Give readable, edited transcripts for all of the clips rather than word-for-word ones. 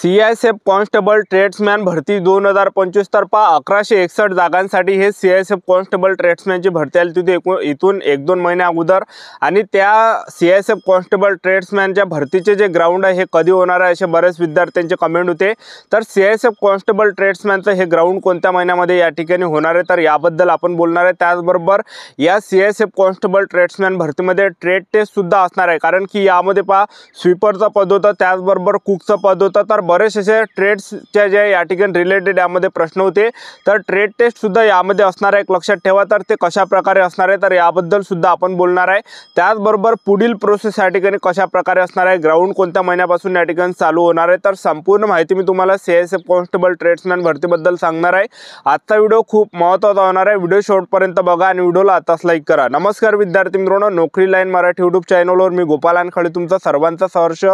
CISF constable ट्रेड्समॅन भरती 2025 तर्फा 1161 जागांसाठी हे सीआयएसएफ कॉन्स्टेबल ट्रेड्समॅनची भरती आली होती इथून 1-2 महिन्या अगोदर। आणि त्या सीआयएसएफ कॉन्स्टेबल ट्रेड्समॅनच्या भरतीचे जे ग्राउंड आहे हे कधी होणार आहे असे बरेच विद्यार्थ्यांचे कमेंट होते। तर सीआयएसएफ कॉन्स्टेबल ट्रेड्समॅनचं हे ग्राउंड कोणत्या महिन्यामध्ये या ठिकाणी होणार आहे तर याबद्दल आपण बोलणार आहे। त्याचबरोबर या सीआयएसएफ कॉन्स्टेबल ट्रेड्समॅन भरतीमध्ये ट्रेड टेस्ट सुद्धा असणार आहे, कारण की यामध्ये पहा स्वीपरचं पद होतं, त्याचबरोबर कुकचं पद होतं। तर बरेच असे ट्रेड्सच्या जे या ठिकाणी रिलेटेड यामध्ये प्रश्न होते, तर ट्रेड टेस्ट सुद्धा यामध्ये असणार आहे। एक लक्षात ठेवा, तर ते कशा प्रकारे असणार आहे तर याबद्दल सुद्धा आपण बोलणार आहे। त्याचबरोबर पुढील प्रोसेस या ठिकाणी कशा प्रकारे असणार आहे, ग्राउंड कोणत्या महिन्यापासून या ठिकाणी चालू होणार आहे, तर संपूर्ण माहिती मी तुम्हाला सीआयएसएफ कॉन्स्टेबल ट्रेड्समॅन भरतीबद्दल सांगणार आहे। आजचा व्हिडिओ खूप महत्त्वाचा होणार आहे, व्हिडिओ शेवटपर्यंत बघा आणि व्हिडिओला आताच लाईक करा। नमस्कार विद्यार्थी मित्रांनो, नोकरी लाईन मराठी यूट्यूब चॅनलवर मी गोपाल अनखळे तुमचं सर्वांचं सहर्ष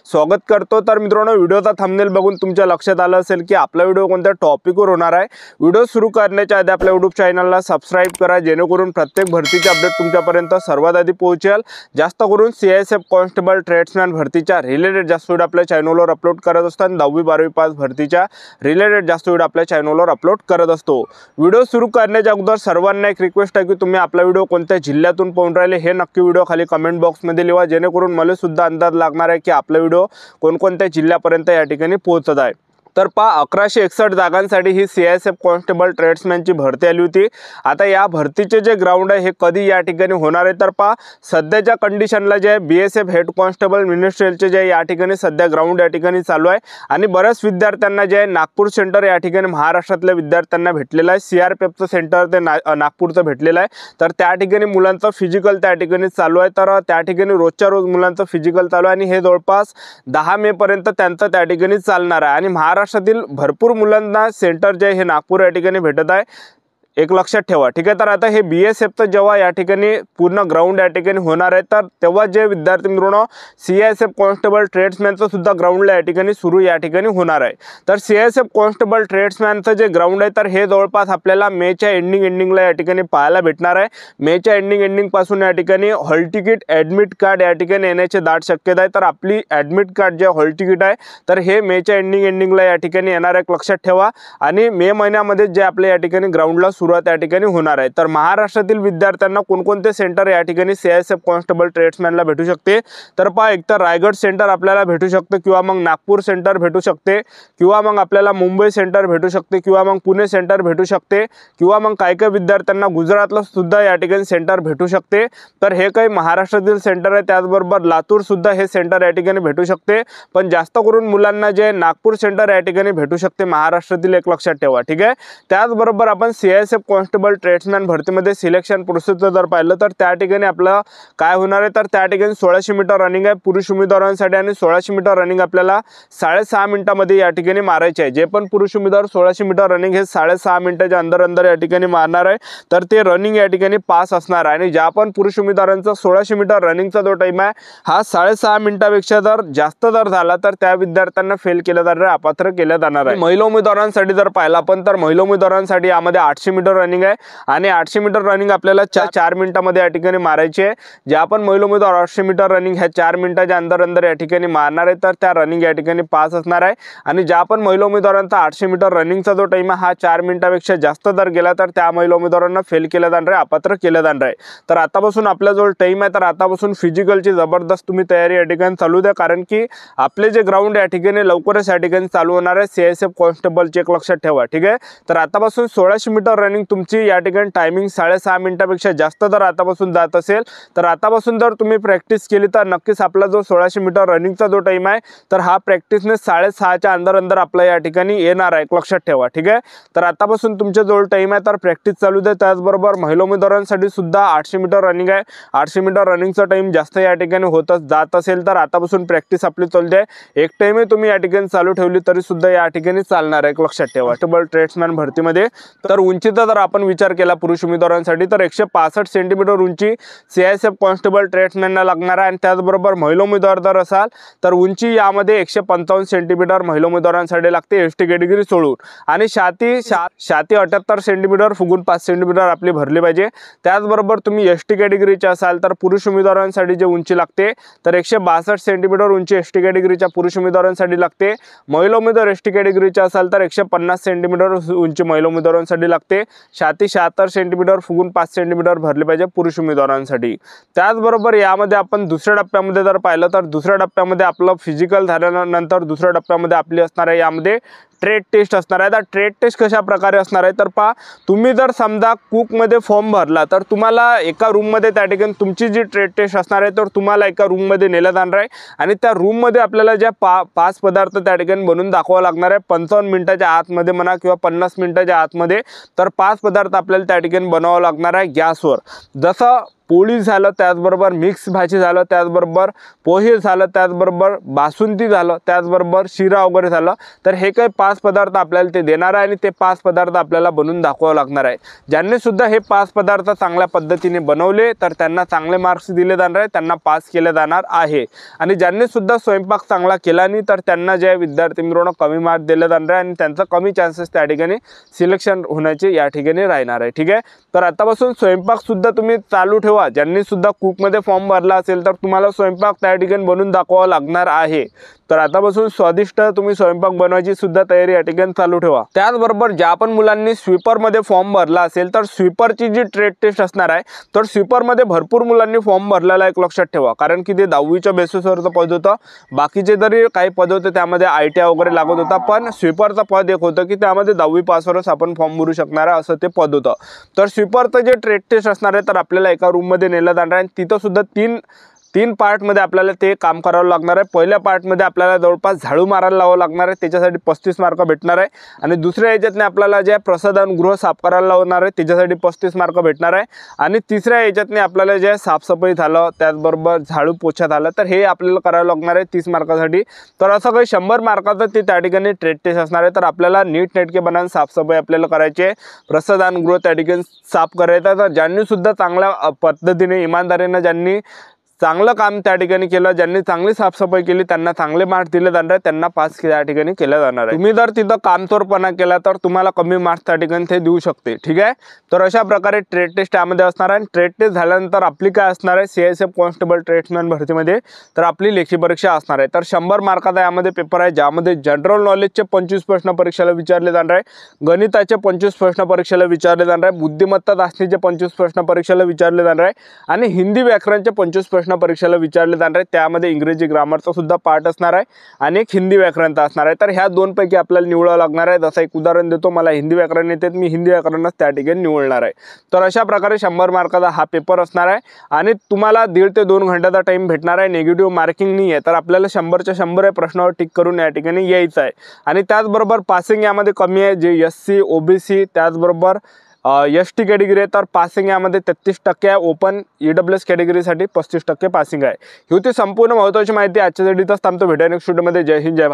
स्वागत करतो। तर मित्रांनो, व्हिडिओचा थंबनेल बघून तुमच्या लक्षात आलं असेल की आपला व्हिडिओ कोणत्या टॉपिकवर होणार आहे। व्हिडिओ सुरू करण्याच्या आधी आपल्या यूट्यूब चॅनलला सबस्क्राइब करा, जेणेकरून प्रत्येक भरतीचे अपडेट तुमच्यापर्यंत सर्वात आधी पोहोचेल। जास्त करून सीआयएसएफ कॉन्स्टेबल ट्रेड्समॅन भरतीच्या रिलेटेड जास्त व्हिडिओ आपल्या चॅनलवर अपलोड करत असतात। 10वी 12वी पास भरतीच्या रिलेटेड जास्त व्हिडिओ आपल्या चॅनलवर अपलोड करत असतो। व्हिडिओ सुरू करण्याच्या अगोदर सर्वांना एक रिक्वेस्ट आहे की तुम्ही आपला व्हिडिओ कोणत्या जिल्ह्यातून पाहून राहिले हे नक्की व्हिडिओ खाली कमेंट बॉक्समध्ये लिहा, जेणेकरून मला सुद्धा अंदाज लागणार आहे की आपला व्हिडिओ कोणकोणत्या जिल्ह्यापर्यंत या ठिकाणी पोहोचत आहे। तर पहा 1161 जागांसाठी ही सीआयएसएफ कॉन्स्टेबल ट्रेड्समॅनची भरती आली होती। आता या भरतीचे जे ग्राउंड आहे हे कधी या ठिकाणी होणार आहे तर पहा सध्याच्या कंडिशनला जे बीएसएफ हेड कॉन्स्टेबल मिनिस्ट्रीचे जे या ठिकाणी सध्या ग्राउंड या ठिकाणी चालू आहे आणि बऱ्याच विद्यार्थ्यांना जे नागपूर सेंटर या ठिकाणी महाराष्ट्रातल्या विद्यार्थ्यांना भेटलेलं आहे। सीआरपीएफचं सेंटर ते नागपूरचं भेटलेलं आहे। तर त्या ठिकाणी मुलांचं फिजिकल त्या ठिकाणी चालू आहे। तर त्या ठिकाणी रोजच्या रोज मुलांचं फिजिकल चालू आहे आणि हे जवळपास 10 मे पर्यंत त्यांचं त्या ठिकाणी चालणार आहे। आणि महाराष्ट्रातील भरपूर मुलांना सेंटर जे हे नागपूर या ठिकाणी भेटत आहे, एक लक्षात ठेवा, ठीक आहे। तर आता हे बीएसएफचं जेव्हा या ठिकाणी पूर्ण ग्राउंड या ठिकाणी होणार आहे तर तेव्हा जे विद्यार्थी मित्रांनो सीआयएसएफ कॉन्स्टेबल ट्रेड्समॅनचं सुद्धा ग्राउंडला या ठिकाणी सुरू या ठिकाणी होणार आहे। तर सीआयएसएफ कॉन्स्टेबल ट्रेड्समॅनचं जे ग्राउंड आहे तर हे जवळपास आपल्याला मेच्या एंडिंगला या ठिकाणी पाहायला भेटणार आहे। मेच्या एंडिंग पासून या ठिकाणी हॉल तिकीट ॲडमिट कार्ड या ठिकाणी येण्याची दाट शक्यता आहे। तर आपली ॲडमिट कार्ड जे हॉल तिकीट आहे तर हे मेच्या एंडिंगला या ठिकाणी येणार आहे, एक लक्षात ठेवा। आणि मे महिन्यामध्ये जे आपल्या या ठिकाणी ग्राउंडला सुरुवात या ठिकाणी होणार आहे। तर महाराष्ट्रातील विद्यार्थ्यांना कोणकोणते सेंटर या ठिकाणी सीआयएसएफ कॉन्स्टेबल ट्रेड्समॅनला भेटू शकते तर पहा एकतर रायगड सेंटर आपल्याला भेटू शकते, किंवा मग नागपूर सेंटर भेटू शकते, किंवा मग आपल्याला मुंबई सेंटर भेटू शकते, किंवा मग पुणे सेंटर भेटू शकते, किंवा मग काही विद्यार्थ्यांना गुजरातला सुद्धा या ठिकाणी सेंटर भेटू शकते। तर हे काही महाराष्ट्रातील सेंटर आहे। त्याचबरोबर लातूर सुद्धा हे सेंटर या ठिकाणी भेटू शकते, पण जास्त करून मुलांना जे नागपूर सेंटर या ठिकाणी भेटू शकते महाराष्ट्रातील, एक लक्षात ठेवा, ठीक आहे। त्याचबरोबर आपण सीआयएसएफ कॉन्स्टेबल ट्रेड्समॅन भरतीमध्ये सिलेक्शन प्रोसेसचं जर पाहिलं तर त्या ठिकाणी आपलं काय होणार आहे तर त्या ठिकाणी 1600 मीटर रनिंग आहे पुरुष उमेदवारांसाठी, आणि 1600 मीटर रनिंग आपल्याला 6.5 मिनिटांमध्ये या ठिकाणी मारायचे आहे। जे पण पुरुष उमेदवार 1600 मीटर रनिंग हे 6.5 मिनिटाच्या अंदर या ठिकाणी मारणार आहे तर ते रनिंग या ठिकाणी पास असणार आहे। आणि ज्या पण पुरुष उमेदवारांचा 1600 मीटर रनिंगचा जो टाइम आहे हा 6.5 मिनिटापेक्षा जर जास्त झाला तर त्या विद्यार्थ्यांना फेल केलं जाणार आहे, अपात्र केलं जाणार आहे। महिला उमेदवारांसाठी जर पाहिलं आपण तर महिला उमेदवारांसाठी यामध्ये 800 मीटर रनिंग आहे आणि 800 मीटर रनिंग आपल्याला 4 मिनिटांमध्ये या ठिकाणी मारायची आहे। जे आपण महिला उमेदवार 800 मीटर रनिंग ह्या 4 मिनिटाच्या अंदर या ठिकाणी मारणार आहे तर त्या रनिंग या ठिकाणी पास असणार आहे। आणि ज्या पण महिला उमेदवारांचा 800 मीटर रनिंगचा जो टाइम आहे हा 4 मिनिटापेक्षा जास्त जर गेला तर त्या महिला उमेदवारांना फेल केलं जाणार आहे, अपात्र केलं जाणार आहे। तर आतापासून आपल्याजवळ टाइम आहे, तर आतापासून फिजिकलची जबरदस्त तुम्ही तयारी या ठिकाणी चालू द्या, कारण की आपले जे ग्राउंड या ठिकाणी लवकरच या ठिकाणी चालू होणार आहे सीआयएसएफ कॉन्स्टेबलचे, एक लक्षात ठेवा, ठीक आहे। तर आतापासून 1600 मीटर रनिंग तुमची या ठिकाणी टायमिंग 6.5 मिनिटापेक्षा जास्त जर आतापासून जात असेल तर आतापासून जर तुम्ही प्रॅक्टिस केली तर नक्कीच आपला जो 1600 मीटर रनिंगचा जो टाइम आहे तर हा प्रॅक्टिसने 6.5च्या अंदर आपला या ठिकाणी येणार आहे, एक लक्षात ठेवा, ठीक आहे। तर आतापासून तुमच्या जवळ टाइम आहे तर प्रॅक्टिस चालू द्या। त्याचबरोबर महिला उमेदवारांसाठी सुद्धा 800 मीटर रनिंग आहे, 800 मीटर रनिंगचा टाइम जास्त या ठिकाणी जात असेल तर आतापासून प्रॅक्टिस आपली चालू द्या। एक टाइम तुम्ही या ठिकाणी चालू ठेवली तरी सुद्धा या ठिकाणी चालणार आहे, एक लक्षात ठेवा। कॉन्स्टेबल ट्रेड्समॅन भरतीमध्ये तर उंची उंचीचा जर आपण विचार केला पुरुष उमेदवारांसाठी तर 165 सेंटीमीटर उंची CISF कॉन्स्टेबल ट्रेड्समॅनला लागणार आहे। आणि त्याचबरोबर महिला उमेदवार जर असाल तर उंची यामध्ये 155 सेंटीमीटर महिला उमेदवारांसाठी लागते ST कॅटेगरी सोडून। आणि छाती 78 सेंटीमीटर फुगून 5 सेंटीमीटर आपली भरली पाहिजे। त्याचबरोबर तुम्ही ST कॅटेगरीचे असाल तर पुरुष उमेदवारांसाठी जे उंची लागते तर 162 सेंटीमीटर उंची ST कॅटेगरीच्या पुरुष उमेदवारांसाठी लागते। महिला उमेदवार ST कॅटेगरीचे असाल तर 150 सेंटीमीटर उंची महिला उमेदवारांसाठी लागते। छाती 76 सेंटीमीटर फुगून 5 सेंटीमीटर भरले पाहिजे पुरुष उमेदवारांसाठी। त्याचबरोबर यामध्ये आपण दुसऱ्या टप्प्यामध्ये जर पाहिलं तर दुसऱ्या टप्प्यामध्ये आपलं फिजिकल झाल्यानंतर दुसऱ्या टप्प्यामध्ये आपली असणार आहे यामध्ये ट्रेड टेस्ट असणार आहे। तर ट्रेड टेस्ट कशा प्रकारे असणार आहे तर पहा, तुम्ही जर समजा कुकमध्ये फॉर्म भरला तर तुम्हाला एका रूममध्ये त्या ठिकाणी तुमची जी ट्रेड टेस्ट असणार आहे तर तुम्हाला एका रूममध्ये नेलं जाणार आहे आणि त्या रूममध्ये आपल्याला ज्या 5 पदार्थ त्या ठिकाणी बनवून दाखवावं लागणार आहे 55 मिनिटाच्या आतमध्ये म्हणा किंवा 50 मिनिटाच्या आतमध्ये। तर 5 पदार्थ आपल्याला त्या ठिकाणी बनवावं लागणार आहे गॅसवर। जसं पोळी झालं, त्याचबरोबर मिक्स भाजी झालं, त्याचबरोबर पोहे झालं, त्याचबरोबर बासुंदी झालं, त्याचबरोबर शिरा वगैरे झालं। तर हे काही 5 पदार्थ आपल्याला ते देणार आहे आणि ते 5 पदार्थ आपल्याला बनवून दाखवावं लागणार आहे। ज्यांनी सुद्धा हे 5 पदार्थ चांगल्या पद्धतीने बनवले तर त्यांना चांगले मार्क्स दिले जाणार आहे, त्यांना पास केले जाणार आहे। आणि ज्यांनी सुद्धा स्वयंपाक चांगला केला नाही तर त्यांना जे विद्यार्थी मित्रांनो कमी मार्क्स दिले जाणार आहे आणि त्यांचा कमी चान्सेस त्या ठिकाणी सिलेक्शन होण्याचे या ठिकाणी राहणार आहे। ठीक आहे, तर आतापासून स्वयंपाक सुद्धा तुम्ही चालू ठेवा। ज्यांनी सुद्धा कुकमध्ये फॉर्म भरला असेल तर तुम्हाला स्वयंपाक त्या ठिकाणी बनवून दाखवावा लागणार आहे। तर आतापासून स्वादिष्ट तुम्ही स्वयंपाक बनवायची सुद्धा तयारी या ठिकाणी चालू ठेवा। त्याचबरोबर ज्या पण मुलांनी स्वीपरमध्ये फॉर्म भरला असेल तर स्वीपरची जी ट्रेड टेस्ट असणार आहे तर स्वीपरमध्ये भरपूर मुलांनी फॉर्म भरलेला एक लक्षात ठेवा, कारण की ते 10वीच्या बेसिसवरचं पद होतं। बाकीचे जरी काही पद होते त्यामध्ये ITI वगैरे लागत होता, पण स्वीपरचं पद एक होतं की त्यामध्ये 10वी पासवरच आपण फॉर्म भरू शकणार आहे असं ते पद होतं। तर स्वीपरचं जे ट्रेड टेस्ट असणार आहे तर आपल्याला एका रूममध्ये नेलं जाणार आहे। तिथं सुद्धा तीन पार्टमध्ये आपल्याला ते काम करावं लागणार आहे। पहिल्या पार्टमध्ये आपल्याला जवळपास झाडू मारायला लावावं लागणार आहे, त्याच्यासाठी 35 मार्क भेटणार आहे। आणि दुसऱ्या याच्यातने आपल्याला जे प्रसाधनगृह साफ करायला लावणार आहे त्याच्यासाठी 35 मार्क भेटणार आहे। आणि तिसऱ्या याच्यातने आपल्याला जे साफसफाई झालं, त्याचबरोबर झाडू पोछा झालं तर हे आपल्याला करावं लागणार आहे 30 मार्कासाठी। तर असं काही 100 मार्काचं ते त्या ठिकाणी ट्रेड टेस्ट असणार आहे। तर आपल्याला नीटनेटकेपणाने साफसफाई आपल्याला करायची आहे, प्रसाधनगृह त्या ठिकाणी साफ करायचं। तर ज्यांनी सुद्धा चांगल्या पद्धतीने इमानदारीने ज्यांनी चांगलं काम त्या ठिकाणी केलं, ज्यांनी चांगली साफसफाई केली त्यांना चांगले मार्क्स दिले जाणार आहे, त्यांना पास त्या ठिकाणी केलं जाणार आहे। तुम्ही जर तिथं कामचोरपणा केला तर तुम्हाला कमी मार्क्स त्या ठिकाणी ते देऊ शकते। ठीक आहे, तर अशा प्रकारे ट्रेड टेस्ट त्यामध्ये असणार आहे। ट्रेड टेस्ट झाल्यानंतर आपली काय असणार आहे CISF कॉन्स्टेबल ट्रेड्समॅन भरतीमध्ये तर आपली लेखी परीक्षा असणार आहे। तर 100 मार्काचा यामध्ये पेपर आहे, ज्यामध्ये जनरल नॉलेजचे 25 प्रश्न परीक्षेला विचारले जाणार आहे, गणिताचे 25 प्रश्न परीक्षेला विचारले जाणार आहे, बुद्धिमत्ता चाचणीचे 25 प्रश्न परीक्षेला विचारले जाणार आहे आणि हिंदी व्याकरणचे 25 प्रश्न परीक्षेला विचारले जाणार आहे। त्यामध्ये इंग्रजी ग्रामरचा सुद्धा पार्ट असणार आहे आणि एक हिंदी व्याकरणचा असणार आहे। तर ह्या दोनपैकी आपल्याला निवडावं लागणार आहे। जसं एक उदाहरण देतो, मला हिंदी व्याकरण येते, मी हिंदी व्याकरणच त्या ठिकाणी निवडणार आहे। तर अशा प्रकारे 100 मार्काचा हा पेपर असणार आहे आणि तुम्हाला 1.5 ते 2 घंट्याचा टाइम भेटणार आहे। निगेटिव्ह मार्किंग नाही आहे, तर आपल्याला 100च्या 100 प्रश्नावर टिक करून या ठिकाणी यायचं आहे। आणि त्याचबरोबर पासिंग यामध्ये कमी आहे, जे SC OBC त्याचबरोबर ST कॅटेगरी आहे तर पासिंग यामध्ये 33% आहे। ओपन EWS कॅटेगरीसाठी 35% पासिंग आहे। ही होती संपूर्ण महत्त्वाची माहिती आजच्यासाठी। तर थांबतो, भेटूया नेक्स्ट व्हिडिओमध्ये। जय हिंद, जय भारत।